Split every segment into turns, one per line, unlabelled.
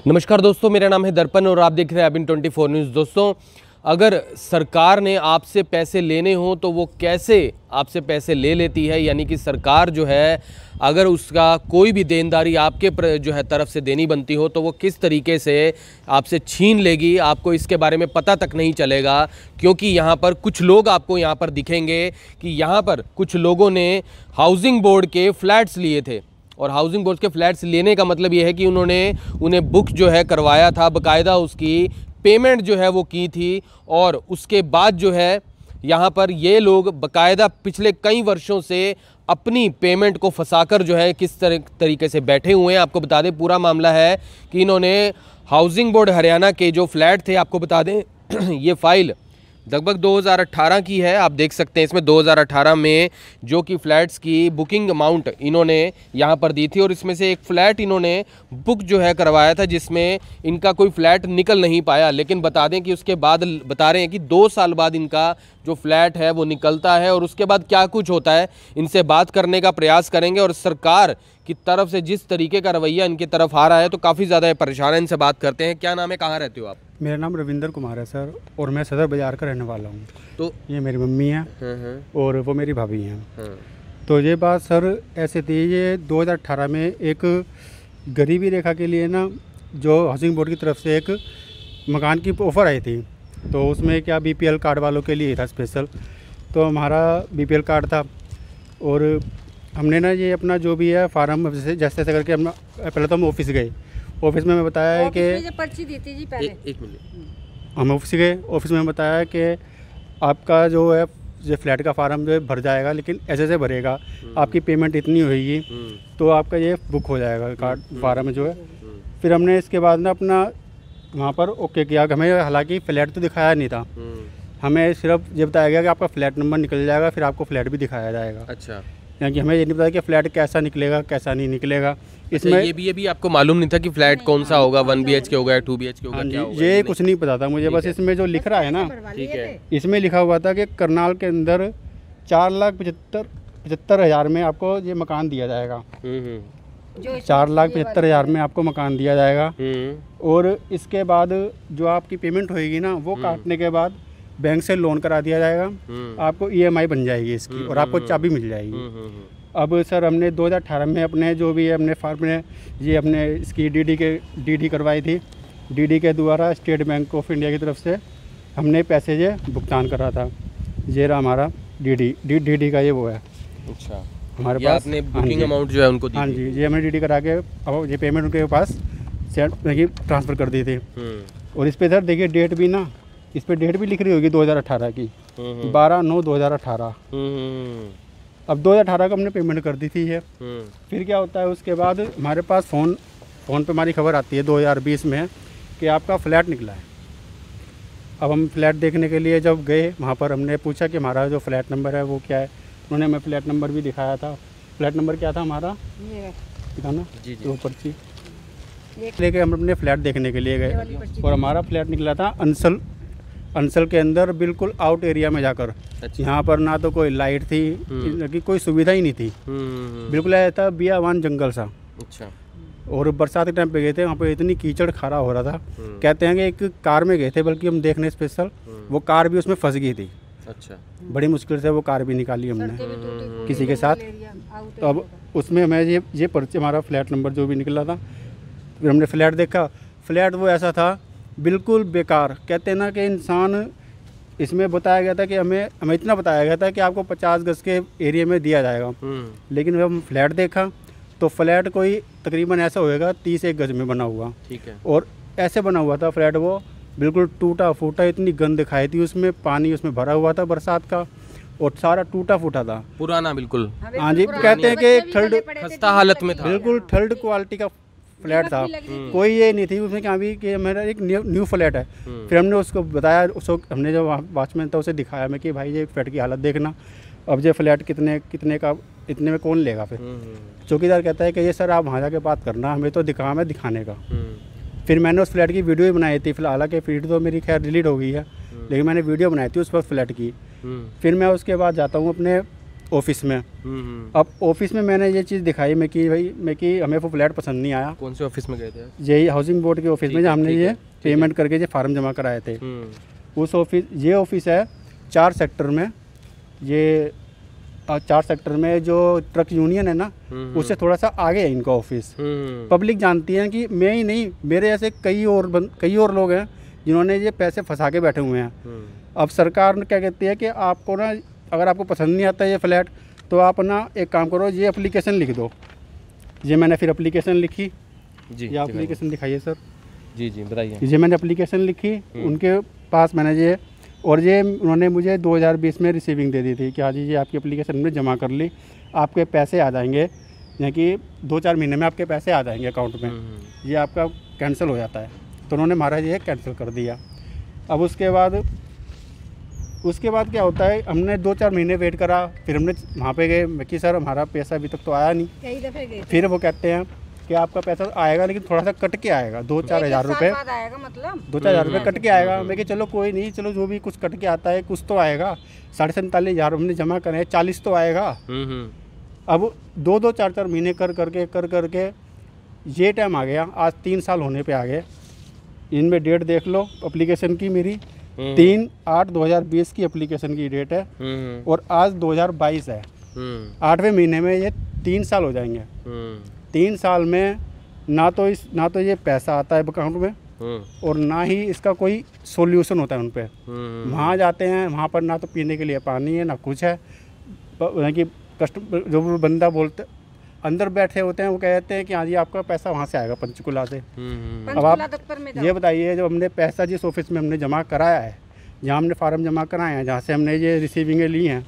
नमस्कार दोस्तों, मेरा नाम है दर्पण और आप देख रहे हैं अबिन 24 न्यूज़। दोस्तों, अगर सरकार ने आपसे पैसे लेने हो तो वो कैसे आपसे पैसे ले लेती है, यानी कि सरकार जो है अगर उसका कोई भी देनदारी आपके जो है तरफ से देनी बनती हो तो वो किस तरीके से आपसे छीन लेगी, आपको इसके बारे में पता तक नहीं चलेगा। क्योंकि यहाँ पर कुछ लोग आपको यहाँ पर दिखेंगे कि यहाँ पर कुछ लोगों ने हाउसिंग बोर्ड के फ्लैट्स लिए थे और हाउसिंग बोर्ड के फ्लैट्स लेने का मतलब ये है कि उन्होंने उन्हें बुक जो है करवाया था, बाकायदा उसकी पेमेंट जो है वो की थी और उसके बाद जो है यहाँ पर ये लोग बाकायदा पिछले कई वर्षों से अपनी पेमेंट को फंसाकर जो है किस तरीके से बैठे हुए हैं। आपको बता दें, पूरा मामला है कि इन्होंने हाउसिंग बोर्ड हरियाणा के जो फ्लैट थे, आपको बता दें ये फाइल लगभग 2018 की है। आप देख सकते हैं इसमें 2018 में जो कि फ़्लैट्स की बुकिंग अमाउंट इन्होंने यहाँ पर दी थी और इसमें से एक फ़्लैट इन्होंने बुक जो है करवाया था जिसमें इनका कोई फ़्लैट निकल नहीं पाया। लेकिन बता दें कि उसके बाद बता रहे हैं कि 2 साल बाद इनका जो फ्लैट है वो निकलता है और उसके बाद क्या कुछ होता है इनसे बात करने का प्रयास करेंगे। और सरकार की तरफ से जिस तरीके का रवैया इनकी तरफ आ रहा है तो काफ़ी ज़्यादा परेशान है। इनसे बात करते हैं। क्या नाम है, कहाँ रहते हो आप?
मेरा नाम रविंदर कुमार है सर, और मैं सदर बाज़ार का रहने वाला हूँ।
तो
ये मेरी मम्मी है और वो मेरी भाभी हैं। तो ये बात सर ऐसे थी, ये 2018 में एक गरीबी रेखा के लिए ना जो हाउसिंग बोर्ड की तरफ से एक मकान की ऑफ़र आई थी, तो उसमें क्या बीपीएल कार्ड वालों के लिए था स्पेशल। तो हमारा बीपीएल कार्ड था और हमने ना ये अपना जो भी है फार्म जैसे करके अपना पहले तो हम ऑफिस गए। ऑफिस में बताया है कि
पर्ची दी थी जी पहले।
एक मिनट।
हम ऑफिस गए, ऑफिस में बताया कि आपका जो है ये फ्लैट का फार्म जो है भर जाएगा, लेकिन ऐसे भरेगा, आपकी पेमेंट इतनी होगी तो आपका ये बुक हो जाएगा कार्ड फार्म जो है। फिर हमने इसके बाद ना अपना वहाँ पर ओके किया। हमें हालांकि फ़्लैट तो दिखाया नहीं था, हमें सिर्फ ये बताया गया कि आपका फ़्लैट नंबर निकल जाएगा, फिर आपको फ़्लैट भी दिखाया जाएगा।
अच्छा,
यानी कि हमें ये नहीं पता कि फ़्लैट कैसा निकलेगा कैसा नहीं निकलेगा। इसमें
ये भी आपको मालूम नहीं था कि फ्लैट कौन सा होगा, 1 BHK होगा या 2 BHK होगा, क्या होगा?
ये कुछ नहीं पता था मुझे। बस इसमें जो लिख रहा है ना,
ठीक है,
इसमें लिखा हुआ था कि करनाल के अंदर 4,75,000 में आपको ये मकान दिया जाएगा। 4,75,000 में आपको मकान दिया जाएगा और इसके बाद जो आपकी पेमेंट होएगी ना वो काटने के बाद बैंक से लोन करा दिया जाएगा, आपको EMI बन जाएगी इसकी और आपको चाबी मिल जाएगी। अब सर हमने 2018 में अपने जो भी है अपने फार्म में ये अपने इसकी DD करवाई थी। DD के द्वारा स्टेट बैंक ऑफ इंडिया की तरफ से हमने पैसे ये भुगतान करा था। ये रहा हमारा DD का ये वो है।
अच्छा,
हमारे पास
आपने बुकिंग अमाउंट जो है उनको दी?
हाँ जी, ये हमने DD करा के अब ये पेमेंट उनके पास ट्रांसफ़र कर दी थी। और इस पर सर देखिए डेट भी ना, इस पर डेट भी लिख रही होगी 2018 की, 12/9/2018। अब 2018 को हमने पेमेंट कर दी थी है। फिर क्या होता है उसके बाद हमारे पास फ़ोन पे हमारी खबर आती है 2020 में कि आपका फ़्लैट निकला है। अब हम फ्लैट देखने के लिए जब गए वहाँ पर हमने पूछा कि हमारा जो फ्लैट नंबर है वो क्या है। उन्होंने हमें फ्लैट नंबर भी दिखाया था। फ्लैट नंबर क्या था हमारा, दिखाना वो पर्ची लेके हम अपने फ्लैट देखने के लिए गए और हमारा फ्लैट निकला था अंसल के अंदर, बिल्कुल आउट एरिया में जाकर।
अच्छा।
यहाँ पर ना तो कोई लाइट थी, कि कोई सुविधा ही नहीं थी, बिल्कुल ऐसा था बियावान जंगल सा।
अच्छा।
और बरसात के टाइम पे गए थे, वहाँ पे इतनी कीचड़ खारा हो रहा था। कहते हैं कि एक कार में गए थे बल्कि हम देखने स्पेशल, वो कार भी उसमें फंस गई थी।
अच्छा।
बड़ी मुश्किल से वो कार भी निकाली हमने किसी के साथ। तो अब उसमें हमें ये पर्ची हमारा फ्लैट नंबर जो भी निकला था, फिर हमने फ्लैट देखा। फ्लैट वो ऐसा था बिल्कुल बेकार। कहते हैं ना कि इंसान, इसमें बताया गया था कि हमें इतना बताया गया था कि आपको 50 गज के एरिया में दिया जाएगा, लेकिन जब हम फ्लैट देखा तो फ्लैट कोई तकरीबन ऐसा होएगा 31 गज में बना हुआ।
ठीक है।
और ऐसे बना हुआ था फ्लैट, वो बिल्कुल टूटा फूटा, इतनी गंद दिखाई थी उसमें, पानी उसमें भरा हुआ था बरसात का और सारा टूटा फूटा था,
पुराना बिल्कुल।
हाँ जी, कहते हैं कि थर्ड
खस्ता हालत में था,
बिल्कुल थर्ड क्वालिटी का फ्लैट था। कोई ये नहीं थी उसमें क्या भी कि मेरा एक न्यू फ्लैट है। फिर हमने उसको बताया, उसको हमने जो वॉचमैन था उसे दिखाया मैं कि भाई ये फ्लैट की हालत देखना, अब ये फ्लैट कितने का, इतने में कौन लेगा। फिर चौकीदार कहता है कि ये सर आप वहाँ जाके बात करना, हमें तो दिखाने का। फिर मैंने उस फ्लैट की वीडियो भी बनाई थी। फिलहाल हालांकि फीड तो मेरी खैर डिलीट हो गई है, लेकिन मैंने वीडियो बनाई थी उस वक्त फ्लैट की। फिर मैं उसके बाद जाता हूँ अपने ऑफिस में। अब ऑफिस में मैंने ये चीज़ दिखाई मैं कि हमें वो फ्लैट पसंद नहीं आया।
कौन से ऑफिस में गए थे?
यही हाउसिंग बोर्ड के ऑफिस में, जहाँ हमने ये पेमेंट करके ये फार्म जमा कराए थे। उस ऑफिस, ये ऑफिस है 4 सेक्टर में। ये 4 सेक्टर में जो ट्रक यूनियन है ना, उससे थोड़ा सा आगे है इनका ऑफिस। पब्लिक जानती है कि मैं ही नहीं, मेरे ऐसे कई और लोग हैं जिन्होंने ये पैसे फंसा के बैठे हुए हैं। अब सरकार क्या कहती है कि आपको ना, अगर आपको पसंद नहीं आता ये फ्लैट, तो आप ना एक काम करो, ये एप्लीकेशन लिख दो। ये मैंने फिर एप्लीकेशन लिखी जी। ये एप्लीकेशन दिखाइए सर।
जी जी बताइए।
ये मैंने एप्लीकेशन लिखी, उनके पास मैंने ये, और ये उन्होंने मुझे 2020 में रिसीविंग दे दी थी कि हाँ जी ये आपकी एप्लीकेशन में जमा कर ली, आपके पैसे आ जाएंगे, यानी कि 2-4 महीने में आपके पैसे आ जाएंगे अकाउंट में, ये आपका कैंसिल हो जाता है। तो उन्होंने हमारा ये कैंसिल कर दिया। अब उसके बाद क्या होता है, हमने 2-4 महीने वेट करा, फिर हमने वहाँ पे गए कि सर हमारा पैसा अभी तक तो आया नहीं।
कई दफे गए।
फिर वो कहते हैं कि आपका पैसा आएगा लेकिन थोड़ा सा कट के आएगा, 2-4 हज़ार रुपये
आएगा, मतलब
2-4 हज़ार रुपये कट के आएगा। मैं कि चलो कोई नहीं, चलो जो भी कुछ कट के आता है कुछ तो आएगा। 47,500 हमने जमा करे, 40 तो आएगा। अब 2-2, 4-4 महीने कर करके ये टाइम आ गया, आज 3 साल होने पे आ गए। इनमें डेट देख लो एप्लीकेशन की, मेरी 3/8/2020 की एप्लीकेशन की डेट है, और आज 2022 है। 8वें महीने में ये 3 साल हो जाएंगे। 3 साल में ना तो ये पैसा आता है अकाउंट में, और ना ही इसका कोई सॉल्यूशन होता है उन पे। वहाँ जाते हैं, वहाँ पर ना तो पीने के लिए पानी है ना कुछ है, कि कस्टमर जो बंदा बोलते अंदर बैठे होते हैं वो कहते हैं कि हाँ जी आपका पैसा वहाँ से आएगा पंचकुला से। अब आप ये बताइए, जब हमने पैसा जिस ऑफिस में हमने जमा कराया है, जहाँ हमने फार्म जमा कराए हैं, जहाँ से हमने ये रिसीविंगें ली हैं,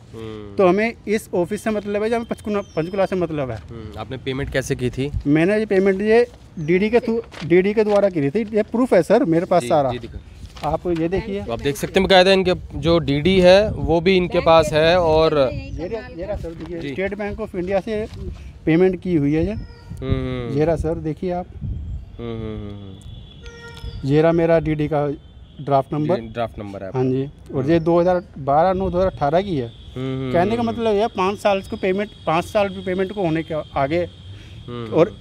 तो हमें इस ऑफिस से मतलब है, जहाँ पंचकुला से मतलब है।
आपने पेमेंट कैसे की थी?
मैंने ये पेमेंट ये डीडी के द्वारा की थी। ये प्रूफ है सर मेरे पास सारा, आप ये देखिए।
तो आप देख सकते हैं बकायदा इनके जो डीडी है वो भी इनके पास है, और
ये रहा सर, देखिए स्टेट बैंक ऑफ इंडिया से पेमेंट की हुई है ये रहा सर, देखिए आप। ये रहा मेरा डीडी का ड्राफ्ट नंबर है। हाँ जी, और ये 2012-9-2018 की है। कहने का मतलब ये 5 साल को पेमेंट, 5 साल की पेमेंट को होने के आगे, और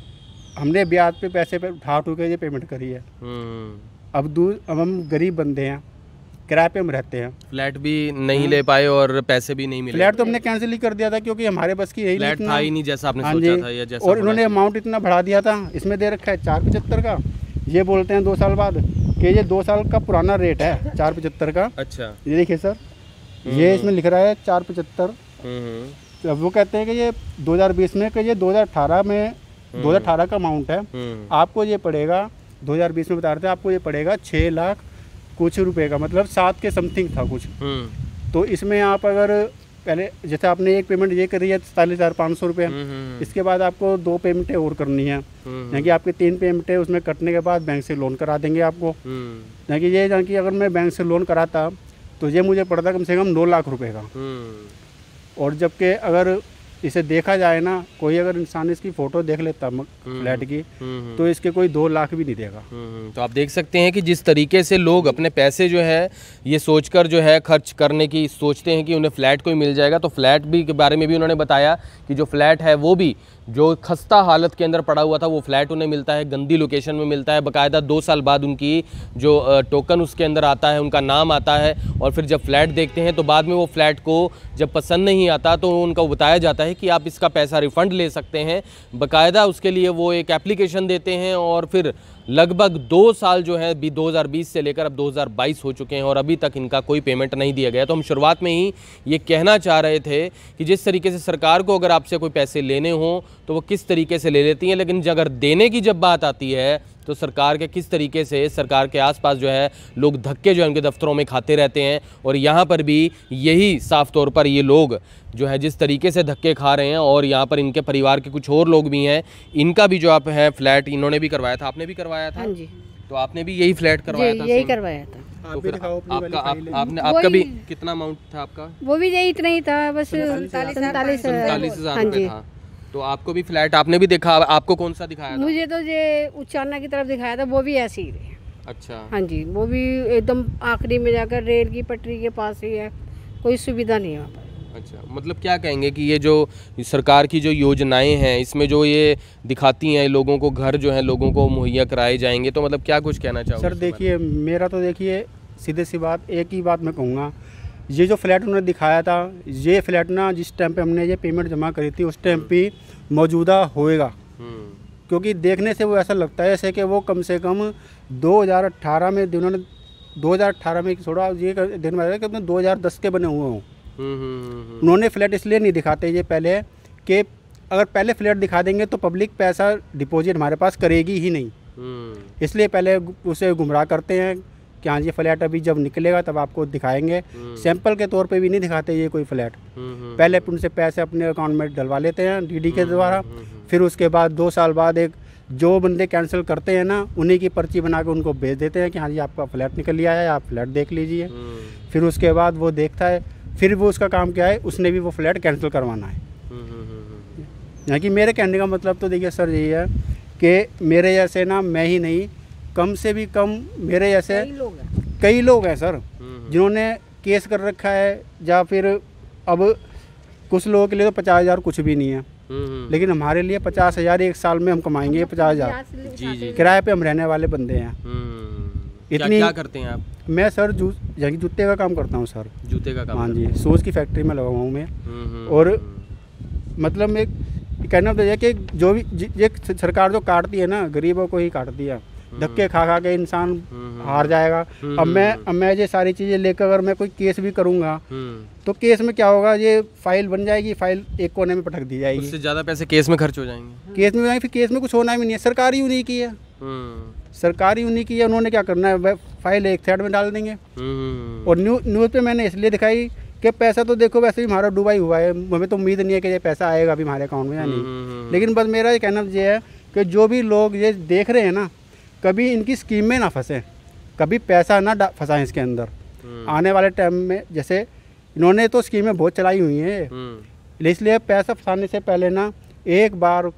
हमने ब्याज पे पैसे पे उठा के ये पेमेंट करी है। अब हम गरीब बंदे हैं, किराए पे हम रहते हैं,
फ्लैट भी नहीं ले पाए और पैसे भी नहीं मिले।
फ्लैट तो हमने कैंसिल ही कर दिया था क्योंकि हमारे बस की यही
फ्लैट था ही नहीं जैसा आपने सोचा था या जैसा,
और इन्होंने अमाउंट इतना बढ़ा दिया था। इसमें दे रखा है 475 का, ये बोलते हैं 2 साल बाद कि ये 2 साल का पुराना रेट है 475 का।
अच्छा,
ये देखिए सर, ये इसमें लिख रहा है 475। अब वो कहते हैं कि ये 2020 में, कि ये 2018 में 2018 का अमाउंट है। आपको ये पड़ेगा, 2020 में बता रहे थे, आपको ये पड़ेगा 6 लाख कुछ रुपए का, मतलब 7 के समथिंग था कुछ। तो इसमें आप अगर पहले जैसे आपने एक पेमेंट ये करी है 47,500 रुपये, इसके बाद आपको 2 पेमेंटें और करनी है, यानी कि आपकी 3 पेमेंटें उसमें कटने के बाद बैंक से लोन करा देंगे आपको। यानी कि अगर मैं बैंक से लोन कराता तो ये मुझे पड़ता कम से कम 9 लाख रुपए का। और जबकि अगर इसे देखा जाए ना, कोई अगर इंसान इसकी फ़ोटो देख लेता फ्लैट की, तो इसके कोई 2 लाख भी नहीं देगा।
तो आप देख सकते हैं कि जिस तरीके से लोग अपने पैसे जो है ये सोचकर जो है खर्च करने की सोचते हैं कि उन्हें फ़्लैट कोई मिल जाएगा। तो फ्लैट भी के बारे में भी उन्होंने बताया कि जो फ्लैट है वो भी जो खस्ता हालत के अंदर पड़ा हुआ था वो फ्लैट उन्हें मिलता है, गंदी लोकेशन में मिलता है। बाकायदा 2 साल बाद उनकी जो टोकन उसके अंदर आता है, उनका नाम आता है, और फिर जब फ्लैट देखते हैं तो बाद में वो फ्लैट को जब पसंद नहीं आता तो उनका बताया जाता है कि आप इसका पैसा रिफ़ंड ले सकते हैं। बाकायदा उसके लिए वो एक एप्लीकेशन देते हैं, और फिर लगभग 2 साल जो है 2020 से लेकर अब 2022 हो चुके हैं और अभी तक इनका कोई पेमेंट नहीं दिया गया। तो हम शुरुआत में ही ये कहना चाह रहे थे कि जिस तरीके से सरकार को अगर आपसे कोई पैसे लेने हों तो वो किस तरीके से ले लेती हैं, लेकिन अगर देने की जब बात आती है तो सरकार के किस तरीके से सरकार के आसपास जो है लोग धक्के जो है उनके दफ्तरों में खाते रहते हैं। और यहाँ पर भी यही साफ तौर पर ये लोग जो है जिस तरीके से धक्के खा रहे हैं, और यहाँ पर इनके परिवार के कुछ और लोग भी हैं, इनका भी जो आप है फ्लैट इन्होंने भी करवाया था, आपने भी करवाया था।
हाँ जी।
तो आपने भी यही फ्लैट करवाया था?
यही करवाया था।
तो फिर
आपका भी कितना अमाउंट था आपका?
वो भी यही इतना ही था, बस
47,000 रुपये था। तो आपको भी फ्लैट आपने भी देखा, आपको कौन सा दिखाया था?
मुझे तो ये उच्चारणा की तरफ दिखाया था, वो भी ऐसी ही है।
अच्छा।
हाँ जी, वो भी एकदम आखिरी में जाकर रेल की पटरी के पास ही है, कोई सुविधा नहीं है वहाँ पर।
अच्छा, मतलब क्या कहेंगे कि ये जो सरकार की जो योजनाएं हैं इसमें जो ये दिखाती हैं लोगों को घर जो है लोगों को मुहैया कराए जाएंगे, तो मतलब क्या कुछ कहना चाहोगे?
सर देखिए, मेरा तो देखिए सीधे सी बात, एक ही बात मैं कहूँगा, ये जो फ्लैट उन्होंने दिखाया था, ये फ्लैट ना जिस टाइम पे हमने ये पेमेंट जमा करी थी उस टाइम पे मौजूदा होएगा। क्योंकि देखने से वो ऐसा लगता है जैसे कि वो कम से कम 2018 में उन्होंने 2018 में थोड़ा ये दिन में कि 2010 के बने हुए हों। उन्होंने फ्लैट इसलिए नहीं दिखाते ये पहले कि अगर पहले फ्लैट दिखा देंगे तो पब्लिक पैसा डिपॉजिट हमारे पास करेगी ही नहीं, इसलिए पहले उसे गुमराह करते हैं कि हाँ, ये फ्लैट अभी जब निकलेगा तब आपको दिखाएंगे। सैंपल के तौर पे भी नहीं दिखाते ये कोई फ्लैट, पहले उनसे पैसे अपने अकाउंट में डलवा लेते हैं डीडी के द्वारा, फिर उसके बाद 2 साल बाद एक जो बंदे कैंसिल करते हैं ना, उन्हीं की पर्ची बना के उनको भेज देते हैं कि हाँ जी आपका फ्लैट निकल लिया है, आप फ्लैट देख लीजिए। फिर उसके बाद वो देखता है, फिर वो उसका काम क्या है, उसने भी वो फ्लैट कैंसिल करवाना है। यहाँ कि मेरे कहने का मतलब तो देखिए सर यही है कि मेरे जैसे ना, मैं ही नहीं, कम से भी कम मेरे जैसे कई लोग हैं सर जिन्होंने केस कर रखा है, या फिर अब कुछ लोगों के लिए तो 50,000 कुछ भी नहीं है, लेकिन हमारे लिए 50,000 एक साल में हम कमाएंगे। 50,000
जी
किराए पे हम रहने वाले बंदे हैं।
इतनी क्या करते हैं आप?
मैं सर जूते का काम करता हूँ सर।
जूते का काम? हाँ
जी, शूज़ की फैक्ट्री में लगा हुआ हूँ मैं। और मतलब मैं कहना तो यह कि जो भी ये सरकार जो काटती है ना, गरीबों को ही काटती है, धक्के खा खा के इंसान हार जाएगा। अब मैं ये सारी चीज़ें लेकर अगर मैं कोई केस भी करूँगा तो केस में क्या होगा, ये फाइल बन जाएगी, फाइल एक कोने में पटक दी जाएगी,
उससे ज़्यादा पैसे केस में खर्च हो जाएंगे।
केस में फिर केस में कुछ होना भी नहीं है, सरकार ही उन्हीं की है, सरकार ही उन्हीं की है, उन्होंने क्या करना है, फाइल एक साइड में डाल देंगे। और न्यूज़ पे मैंने इसलिए दिखाई कि पैसा तो देखो वैसे भी हमारा डूबा ही हुआ है, हमें तो उम्मीद नहीं है कि ये पैसा आएगा अभी हमारे अकाउंट में या नहीं। लेकिन बस मेरा ये कहना ये है कि जो भी लोग ये देख रहे हैं ना, कभी इनकी स्कीम में ना फंसे, कभी पैसा ना फंसाएं इसके अंदर। आने वाले टाइम में जैसे इन्होंने तो स्कीमें बहुत चलाई हुई हैं, इसलिए पैसा फंसाने से पहले ना एक बार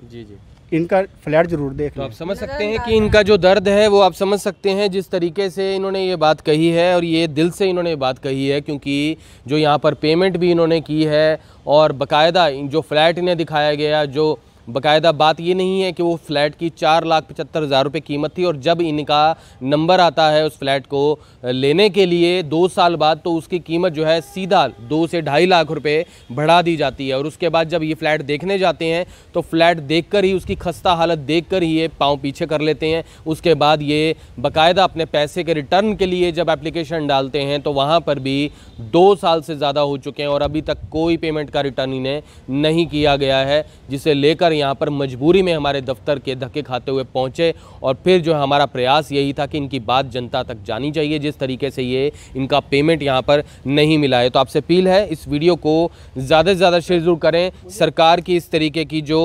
जी इनका फ्लैट जरूर देख
तो आप समझ सकते हैं कि इनका जो दर्द है वो आप समझ सकते हैं, जिस तरीके से इन्होंने ये बात कही है, और ये दिल से इन्होंने ये बात कही है, क्योंकि जो यहाँ पर पेमेंट भी इन्होंने की है और बाकायदा जो फ्लैट इन्हें दिखाया गया, जो बाकायदा बात ये नहीं है कि वो फ्लैट की 4,75,000 रुपये कीमत थी, और जब इनका नंबर आता है उस फ्लैट को लेने के लिए 2 साल बाद, तो उसकी कीमत जो है सीधा 2 से 2.5 लाख रुपए बढ़ा दी जाती है। और उसके बाद जब ये फ्लैट देखने जाते हैं तो फ्लैट देखकर ही, उसकी खस्ता हालत देखकर ही ये पाँव पीछे कर लेते हैं। उसके बाद ये बाकायदा अपने पैसे के रिटर्न के लिए जब एप्लीकेशन डालते हैं तो वहाँ पर भी 2 साल से ज़्यादा हो चुके हैं और अभी तक कोई पेमेंट का रिटर्न इन्हें नहीं किया गया है, जिसे लेकर यहाँ पर मजबूरी में हमारे दफ्तर के धक्के खाते हुए पहुँचे। और फिर जो हमारा प्रयास यही था कि इनकी बात जनता तक जानी चाहिए, जिस तरीके से ये इनका पेमेंट यहाँ पर नहीं मिला है। तो आपसे अपील है, इस वीडियो को ज़्यादा से ज़्यादा शेयर ज़रूर करें। सरकार की इस तरीके की जो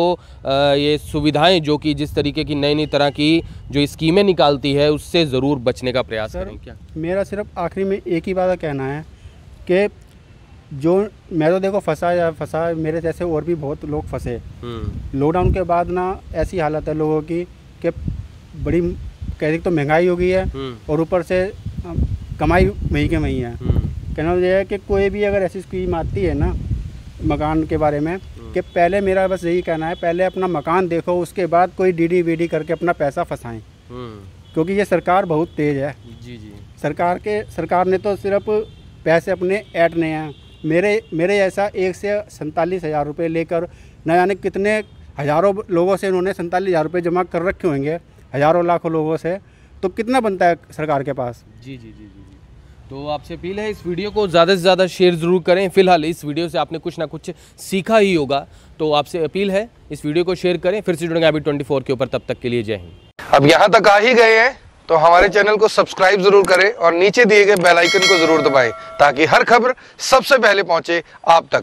ये सुविधाएं, जो कि जिस तरीके की नई नई तरह की जो स्कीमें निकालती है, उससे ज़रूर बचने का प्रयास करें। क्या
मेरा सिर्फ आखिरी में एक ही बात कहना है कि जो मैं तो देखो फंसा, मेरे जैसे और भी बहुत लोग फंसे। लॉकडाउन के बाद ना ऐसी हालत है लोगों की कि बड़ी कहते तो महंगाई हो गई है, और ऊपर से कमाई वही के वही है। कहना यह है कि कोई भी अगर ऐसी स्कीम आती है ना मकान के बारे में, कि पहले मेरा बस यही कहना है, पहले अपना मकान देखो, उसके बाद कोई डीडी वीडी करके अपना पैसा फंसाएं, क्योंकि ये सरकार बहुत तेज़ है। जी सरकार ने तो सिर्फ पैसे अपने ऐंठने हैं। मेरे ऐसा 1 से 47,000 रुपये लेकर न जाने कितने हज़ारों लोगों से इन्होंने 47,000 रुपये जमा कर रखे होंगे, हज़ारों लाखों लोगों से, तो कितना बनता है सरकार के पास। जी।
तो आपसे अपील है, इस वीडियो को ज़्यादा से ज़्यादा शेयर ज़रूर करें। फिलहाल इस वीडियो से आपने कुछ ना कुछ सीखा ही होगा, तो आपसे अपील है इस वीडियो को शेयर करें। फिर से जुड़ेंगे अभी 24 के ऊपर, तब तक के लिए जय हिंद।
अब यहाँ तक आ ही गए हैं तो हमारे चैनल को सब्सक्राइब जरूर करें और नीचे दिए गए बेल आइकन को जरूर दबाएं, ताकि हर खबर सबसे पहले पहुंचे आप तक।